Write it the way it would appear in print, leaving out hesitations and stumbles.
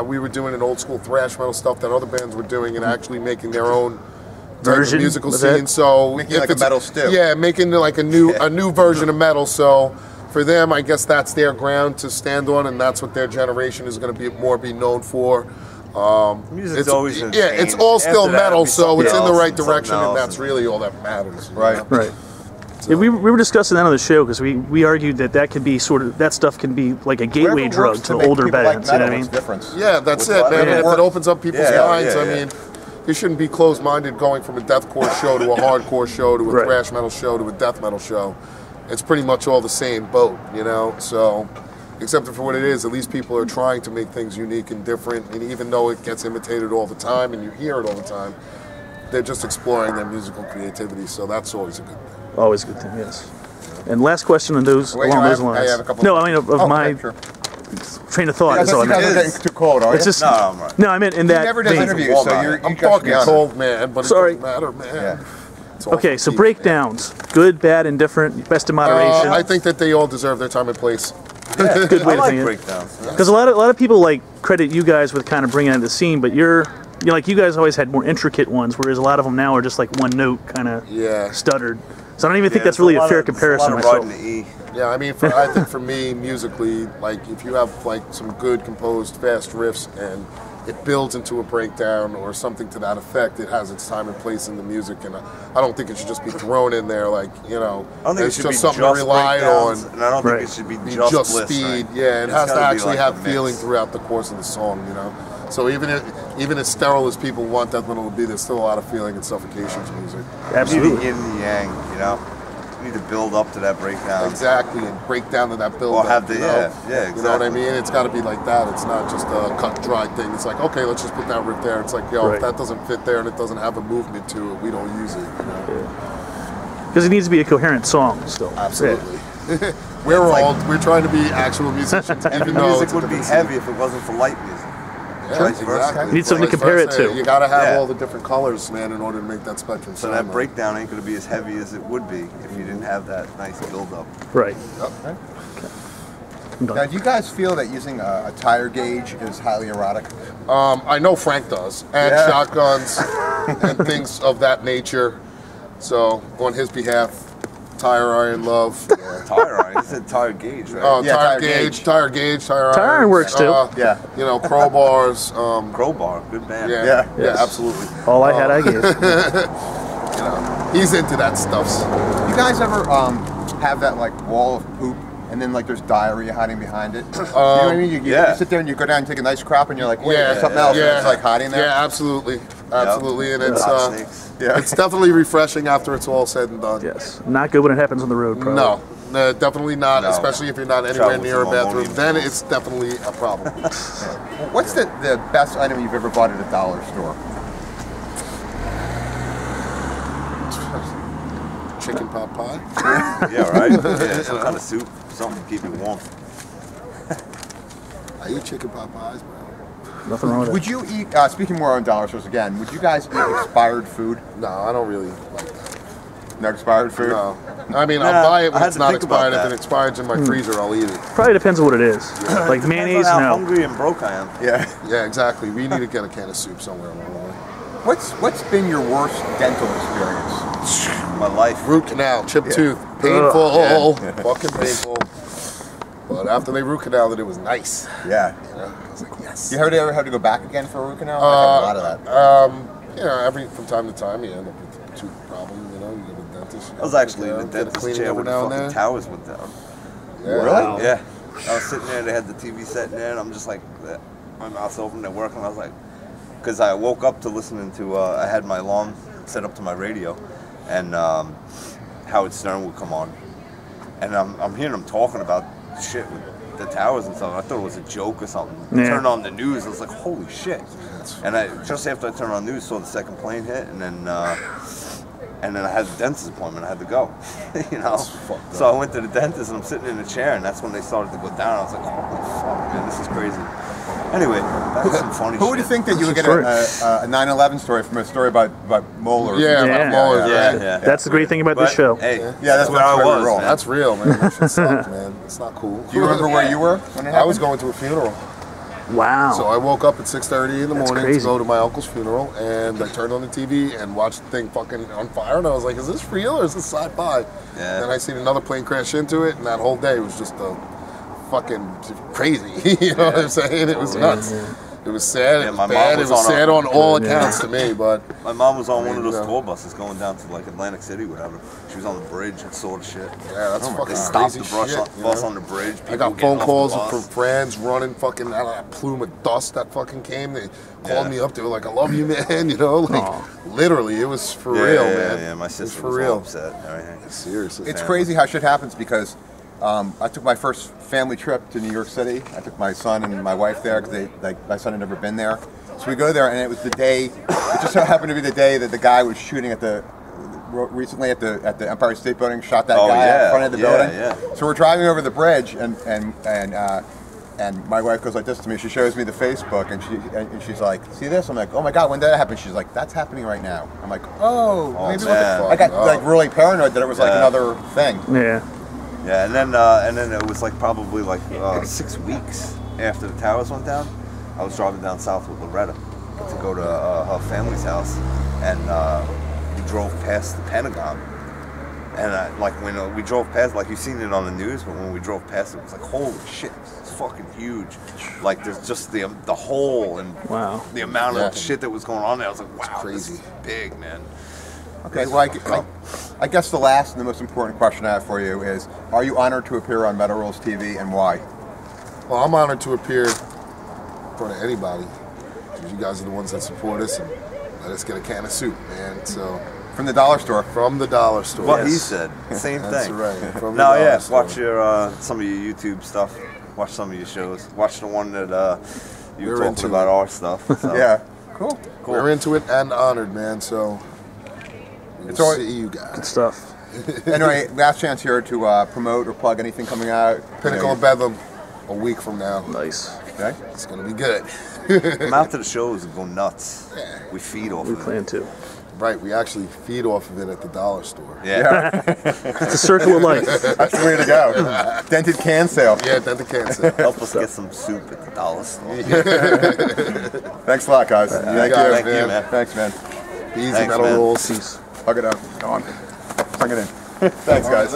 We were doing an old school thrash metal stuff that other bands were doing and actually making their own version musical scene. So making like a metal stew. Yeah, making like a new version of metal. So for them, I guess that's their ground to stand on, and that's what their generation is going to be known for. Music's always been it's all still metal, so it's in the right direction, and that's really all that matters. Right. Yeah, we were discussing that on the show because we argued that could be that stuff can be like a gateway drug to older bands. You know what I mean? Yeah, that's it, man. If it opens up people's minds, I mean, you shouldn't be closed-minded going from a deathcore show to a hardcore show to a thrash metal show to a death metal show. It's pretty much all the same boat, you know. So, except for what it is, at least people are trying to make things unique and different. And even though it gets imitated all the time and you hear it all the time, they're just exploring their musical creativity. So that's always a good thing. Always a good thing, yes. And last question on those along those lines. I have a couple of my train of thought. Yeah, you guys are getting too cold, are you? Just, no, I'm right. No, I meant in that. You never did interviews, so I'm fucking cold, man. But it doesn't matter, man. Yeah. Okay, so breakdowns: good, bad, indifferent, best in moderation. I think that they all deserve their time and place. Yeah, good way to think breakdowns. Because a lot of people like credit you guys with kind of bringing in the scene, but you guys always had more intricate ones, whereas a lot of them now are just like one note, kind of stuttered. So I don't even think that's really a fair comparison myself. Yeah, I mean, I think for me, musically, like if you have like some good composed fast riffs and it builds into a breakdown or something to that effect, it has its time and place in the music, and I don't think it should just be thrown in there like, you know, it's just something to rely on. And I don't think it should be just bliss, speed. Yeah, it has to actually have feeling throughout the course of the song, you know. So even as sterile as people want that little to be, there's still a lot of feeling in Suffocation's music. Absolutely. You need the yin and the yang, you know. You need to build up to that breakdown. Exactly, and break down to that build up. Have the, exactly. You know what I mean? It's got to be like that. It's not just a cut dry thing. It's like, okay, let's just put that riff there. It's like, yo, if that doesn't fit there and it doesn't have a movement to it, we don't use it. You know? Because it needs to be a coherent song still. Absolutely. We're trying to be actual musicians. Even though music would be heavy if it wasn't for light music. Yeah, exactly. You need something to compare it to. You got to have all the different colors, man, in order to make that spectrum. So that breakdown ain't going to be as heavy as it would be if you didn't have that nice build-up. Right. Okay. Now, do you guys feel that using a tire gauge is highly erotic? I know Frank does, and shotguns and things of that nature. So, on his behalf, tire iron love. Tire iron? You said tire gauge, right? Oh, tire gauge, tire iron. Tire iron works too. You know, crowbars. Crowbar, good band. Yeah, absolutely. All I had, I gave. You know, he's into that stuff. You guys ever have that like wall of poop, and then like there's diarrhea hiding behind it? You know what I mean? You sit there and you go down and take a nice crap, and you're like, wait, there's something else that's like hiding there. Yeah, absolutely, and it's definitely refreshing after it's all said and done. Yes, not good when it happens on the road, probably. No, definitely not, especially if you're not anywhere near a bathroom. Then it's definitely a problem. What's the best item you've ever bought at a dollar store? Chicken pot pie. Yeah, right? Yeah, some kind of soup, something to keep it warm. I eat chicken pot pies, bro. Nothing wrong with Would you eat, speaking more on dollar stores again, would you guys eat expired food? No, I don't really like that. No expired food? No. I mean, I'll buy it when it's not expired. If it expires in my freezer, I'll eat it. Probably depends on what it is. Like mayonnaise, how hungry and broke I am. Yeah, exactly. We need to get a can of soup somewhere along the way. What's been your worst dental experience? My life. Root canal, chipped tooth, painful, fucking painful. But after they root canaled it, it was nice. Yeah. You know, I was like, yes. You ever have to go back again for a root canal? I had a lot of that. You know, from time to time, you end up with a tooth problem. You know, you go to the dentist. I was actually in the dentist chair when the fucking towers went down. Yeah. Really? Yeah. I was sitting there, they had the TV set in there, and I'm just like, my mouth's open, they're working. I was like, because I woke up to listening to, I had my alarm set up to my radio, and Howard Stern would come on. And I'm hearing him talking about shit with the towers and stuff. I thought it was a joke or something. I turned on the news, I was like, holy shit. And just after I turned on the news, saw the second plane hit, and then I had a dentist appointment. I had to go, you know. So I went to the dentist, and I'm sitting in a chair, and that's when they started to go down. I was like, holy fuck, man, this is crazy. Anyway, that's some funny shit. Who would you think that you would get a 9/11 story from a story about molars? Yeah, molars. Yeah. That's the great thing about this show. Hey, that's where I was. Man. That's real, man. That shit sucked, man. It's not cool. Do you remember where you were when it happened? I was going to a funeral. Wow. So I woke up at 6:30 in the morning crazy. to go to my uncle's funeral, and I turned on the TV and watched the thing fucking on fire, and I was like, is this real or is this sci-fi? Yeah. And then I seen another plane crash into it, and that whole day was just fucking crazy. You know what I'm saying? It was nuts. It was sad. It was bad. It was sad on all accounts to me. But my mom was on one of those tour buses going down to like Atlantic City, whatever. She was on the bridge and saw the shit. Yeah, that's fucking They stopped crazy the shit, bus on the bridge. I got phone calls from friends running fucking out of that plume of dust that fucking came. They called me up. They were like, "I love you, man." You know, like literally, it was for real, man. Yeah, my sister was for real. Upset and everything. Seriously, it's crazy how shit happens because I took my first family trip to New York City. I took my son and my wife there because my son had never been there. So we go there, and it was the day. It just so happened to be the day that the guy was shooting recently at the Empire State Building. Shot that guy out front of the building. Yeah. So we're driving over the bridge, and my wife goes like this to me. She shows me the Facebook, and she's like, "See this?" I'm like, "Oh my God, when did that happen?" She's like, "That's happening right now." I'm like, "Oh, maybe I got like really paranoid that it was like another thing." Yeah. Yeah, and then it was like probably like 6 weeks after the towers went down. I was driving down south with Loretta to go to her family's house, and we drove past the Pentagon. And like when we drove past, like you've seen it on the news, but when we drove past it was like, holy shit, it's fucking huge. Like there's just the hole and the amount of shit that was going on there. I was like, wow, this is big, man. Okay, well, I guess the last and the most important question I have for you is, are you honored to appear on Metal Rules TV, and why? Well, I'm honored to appear in front of anybody, because you guys are the ones that support us and let us get a can of soup, man. So from the dollar store. From the dollar store. What he said. Same thing. That's right. From the dollar store. Watch your some of your YouTube stuff. Watch some of your shows. Watch the one that you were talking about our stuff. So. Yeah. Cool. We're into it and honored, man. So we'll see you guys. Good stuff. Anyway, last chance here to promote or plug anything coming out. Pinnacle of Bedlam, a week from now. Nice. Okay. It's gonna be good. Come out to the shows and go nuts. Yeah. We feed off of it. We plan to. Right, we actually feed off of it at the dollar store. Yeah. It's a circle of life. That's the way to go. Dented can sale. Yeah, dented can sale. Help us get some soup at the dollar store. Thanks a lot, guys. Thank you. Thank you, man. Thanks, man. Easy Metal Rules. Peace. Hug it out. Go on. Hug it in. Thanks, guys.